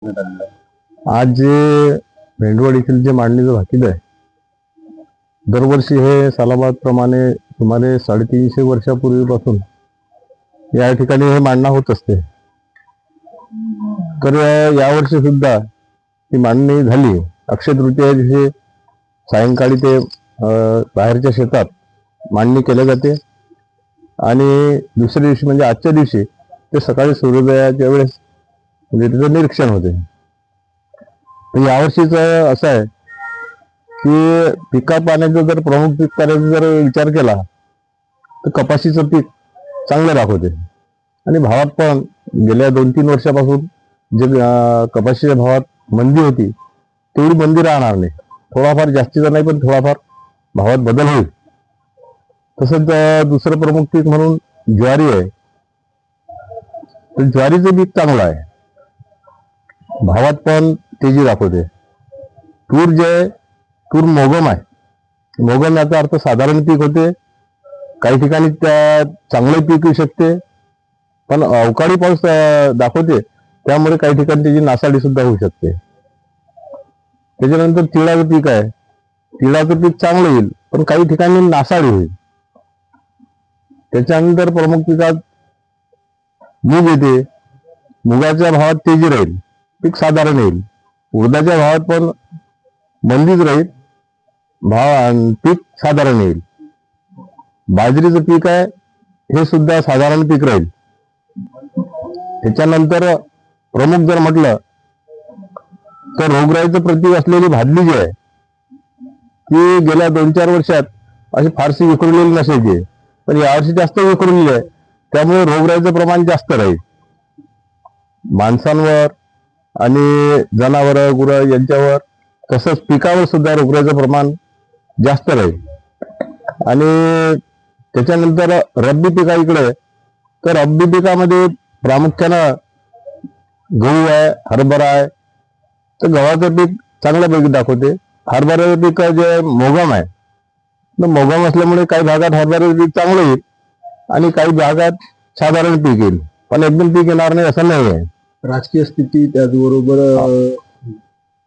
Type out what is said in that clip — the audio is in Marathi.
आज जे मेंढवड येथील जे मांडणीचं भाकीत आहे, दरवर्षी हे सालाबाद प्रमाणे सुमारे 350 वर्षापूर्वीपासून या ठिकाणी हे मांडणं होत असते. तर यावर्षी सुद्धा ही मांडणी झाली. अक्षय तृतीया दिवशी सायंकाळी ते बाहेरच्या शेतात मांडणी केल्या जाते आणि दुसऱ्या दिवशी म्हणजे आजच्या दिवशी ते सकाळी सूर्योदयाच्या वेळेस म्हणजे त्याचं निरीक्षण होते. तर यावर्षीच असं आहे की पिका पाण्याचा जर प्रमुख पीक करायचा जर विचार केला तर कपाशीचं पीक चांगलं दाखवते आणि भावात पण गेल्या 2-3 वर्षापासून जे कपाशीच्या भावात मंदी होती तेवढी मंदी राहणार नाही. थोडाफार जास्तीचा नाही पण थोडाफार भावात बदल होईल. तसंच दुसरं प्रमुख पीक म्हणून ज्वारी आहे. तर ज्वारीचं पीक चांगलं आहे, भावात पण तेजी दाखवते. तूर जे आहे, तूर मोगम आहे. मोगम याचा अर्थ साधारण पीक होते. काही ठिकाणी त्या चांगले पीक येऊ शकते, पण अवकाळी पाऊस दाखवते, त्यामुळे काही ठिकाणी त्याची नासाडी सुद्धा होऊ शकते. त्याच्यानंतर तिळाचं पीक आहे. तिळाचं पीक चांगलं येईल, पण काही ठिकाणी नासाडी होईल. त्याच्यानंतर प्रमुख पिकात मूग येते. मुगाच्या भावात तेजी राहील, पीक साधारण येईल. उडदाच्या भावात पण मंदीच राहील, भाव पीक साधारण येईल. बाजरीचं पीक आहे, हे सुद्धा साधारण पीक राहील. त्याच्यानंतर प्रमुख जर म्हटलं तर रोगराईचं प्रतीक असलेली भादली जी आहे ती गेल्या 2-4 वर्षात अशी फारशी विखुरलेली नसायची, पण यावर्षी जास्त विखुरलेली आहे. त्यामुळे रोगराईचं प्रमाण जास्त राहील. माणसांवर आणि जनावर गुरं यांच्यावर तसंच पिकावर सुद्धा रोगराईचं प्रमाण जास्त राहील. आणि त्याच्यानंतर रब्बी पिकाकडे तर रब्बी पिकामध्ये प्रामुख्यानं गहू आहे, हरभरा आहे. तर गव्हाचं पीक चांगल्यापैकी दाखवते. हरभऱ्याचं पीक जे मोगम आहे, तर मोगम असल्यामुळे काही भागात हरभऱ्याचं पीक चांगलं येईल आणि काही भागात साधारण पीक येईल, पण एकदम पीक येणार नाही असं नाही आहे. राजकीय स्थिती त्याचबरोबर